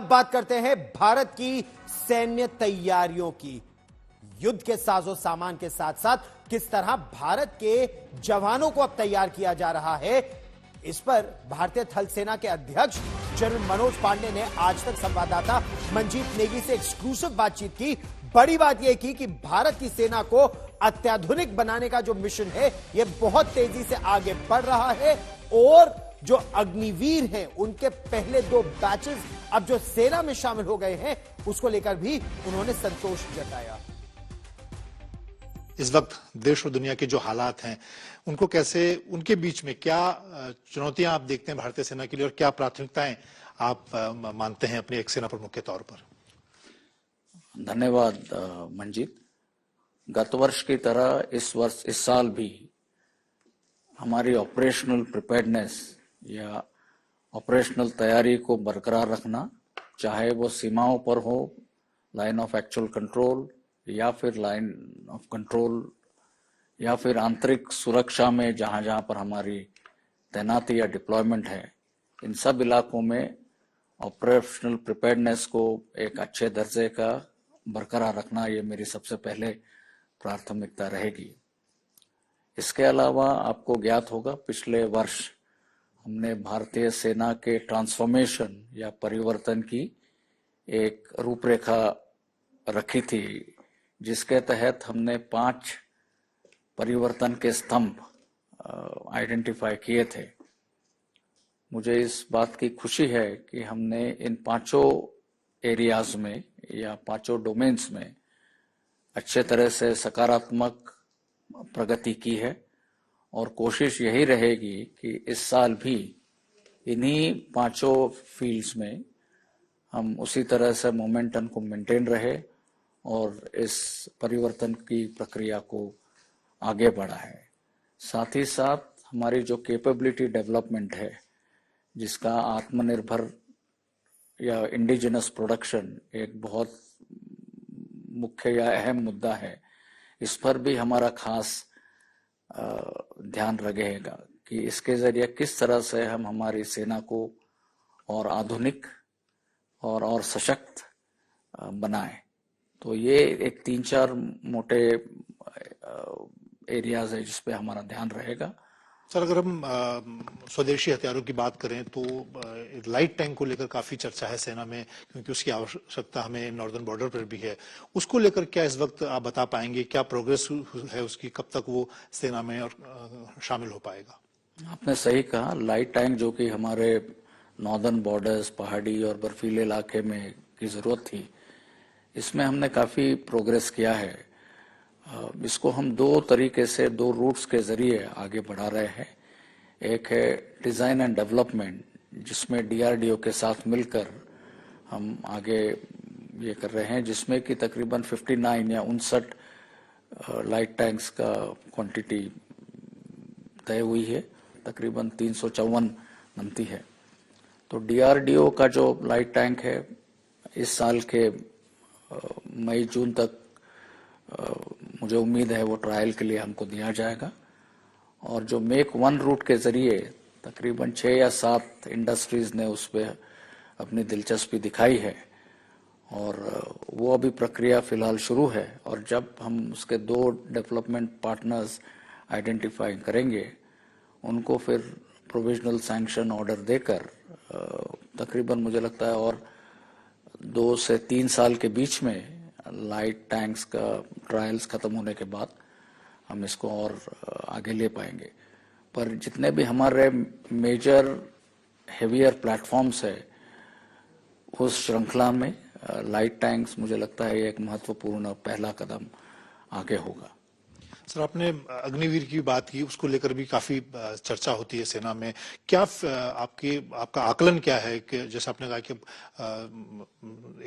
बात करते हैं भारत की सैन्य तैयारियों की। युद्ध के साजो सामान के साथ साथ किस तरह भारत के जवानों को अब तैयार किया जा रहा है, इस पर भारतीय थल सेना के अध्यक्ष जनरल मनोज पांडे ने आज तक संवाददाता मंजीत नेगी से एक्सक्लूसिव बातचीत की। बड़ी बात यह की कि भारत की सेना को अत्याधुनिक बनाने का जो मिशन है यह बहुत तेजी से आगे बढ़ रहा है और जो अग्निवीर हैं उनके पहले 2 बैचेस अब जो सेना में शामिल हो गए हैं उसको लेकर भी उन्होंने संतोष जताया। इस वक्त देश और दुनिया के जो हालात हैं उनको कैसे, उनके बीच में क्या चुनौतियां आप देखते हैं भारतीय सेना के लिए और क्या प्राथमिकताएं आप मानते हैं अपनी एक सेना प्रमुख के तौर पर? धन्यवाद मंजीत। गत वर्ष की तरह इस साल भी हमारी ऑपरेशनल प्रिपेयर्डनेस या ऑपरेशनल तैयारी को बरकरार रखना, चाहे वो सीमाओं पर हो, लाइन ऑफ एक्चुअल कंट्रोल या फिर लाइन ऑफ कंट्रोल या फिर आंतरिक सुरक्षा में जहां जहां पर हमारी तैनाती या डिप्लॉयमेंट है, इन सब इलाकों में ऑपरेशनल प्रिपेयर्डनेस को एक अच्छे दर्जे का बरकरार रखना ये मेरी सबसे पहले प्राथमिकता रहेगी। इसके अलावा आपको ज्ञात होगा पिछले वर्ष हमने भारतीय सेना के ट्रांसफॉर्मेशन या परिवर्तन की एक रूपरेखा रखी थी, जिसके तहत हमने 5 परिवर्तन के स्तंभ आइडेंटिफाई किए थे। मुझे इस बात की खुशी है कि हमने इन 5 एरियाज में या 5 डोमेन्स में अच्छे तरह से सकारात्मक प्रगति की है और कोशिश यही रहेगी कि इस साल भी इन्हीं 5 फील्ड्स में हम उसी तरह से मोमेंटम को मेंटेन रहे और इस परिवर्तन की प्रक्रिया को आगे बढ़ाए। साथ ही साथ हमारी जो कैपेबिलिटी डेवलपमेंट है, जिसका आत्मनिर्भर या इंडिजिनस प्रोडक्शन एक बहुत मुख्य या अहम मुद्दा है, इस पर भी हमारा खास ध्यान रहेगा कि इसके जरिए किस तरह से हम हमारी सेना को और आधुनिक और सशक्त बनाएं। तो ये एक 3-4 मोटे एरियाज है जिस पे हमारा ध्यान रहेगा। सर, अगर हम स्वदेशी हथियारों की बात करें तो लाइट टैंक को लेकर काफी चर्चा है सेना में, क्योंकि उसकी आवश्यकता हमें नॉर्दर्न बॉर्डर पर भी है। उसको लेकर क्या इस वक्त आप बता पाएंगे, क्या प्रोग्रेस है उसकी, कब तक वो सेना में और शामिल हो पाएगा? आपने सही कहा, लाइट टैंक जो कि हमारे नॉर्दर्न बॉर्डर्स, पहाड़ी और बर्फीले इलाके में की जरूरत थी, इसमें हमने काफी प्रोग्रेस किया है। इसको हम 2 तरीके से 2 रूट्स के जरिए आगे बढ़ा रहे हैं। एक है डिजाइन एंड डेवलपमेंट, जिसमें DRDO के साथ मिलकर हम आगे ये कर रहे हैं, जिसमें कि तकरीबन 59 या 59 लाइट टैंक्स का क्वांटिटी तय हुई है, तकरीबन 354 बनती है। तो DRDO का जो लाइट टैंक है इस साल के मई-जून तक मुझे उम्मीद है वो ट्रायल के लिए हमको दिया जाएगा। और जो मेक 1 रूट के जरिए तकरीबन 6 या 7 इंडस्ट्रीज ने उस पर अपनी दिलचस्पी दिखाई है और वो अभी प्रक्रिया फिलहाल शुरू है। और जब हम उसके 2 डेवलपमेंट पार्टनर्स आइडेंटिफाई करेंगे, उनको फिर प्रोविजनल सैंक्शन ऑर्डर देकर तकरीबन मुझे लगता है और 2 से 3 साल के बीच में लाइट टैंक्स का ट्रायल्स खत्म होने के बाद हम इसको और आगे ले पाएंगे। पर जितने भी हमारे मेजर हेवियर प्लेटफॉर्म्स है, उस श्रृंखला में लाइट टैंक्स मुझे लगता है एक महत्वपूर्ण पहला कदम आगे होगा। सर, आपने अग्निवीर की बात की, उसको लेकर भी काफी चर्चा होती है सेना में। क्या आपका आकलन क्या है कि जैसे आपने कहा कि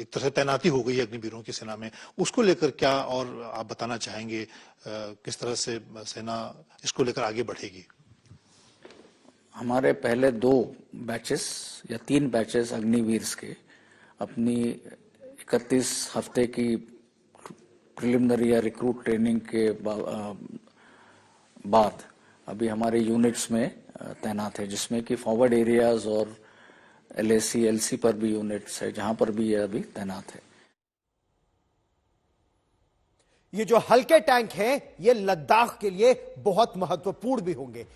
एक तरह से तैनाती हो गई है अग्निवीरों की सेना में, उसको लेकर क्या और आप बताना चाहेंगे, किस तरह से सेना इसको लेकर आगे बढ़ेगी? हमारे पहले 2 बैचेस या 3 बैचेस अग्निवीर के अपनी 31 हफ्ते की प्रिलिमिनरी या रिक्रूट ट्रेनिंग के बाद अभी हमारे यूनिट्स में तैनात है, जिसमें कि फॉरवर्ड एरियाज और LAC, LC पर भी यूनिट्स है, जहां पर भी ये अभी तैनात है। ये जो हल्के टैंक हैं, ये लद्दाख के लिए बहुत महत्वपूर्ण भी होंगे।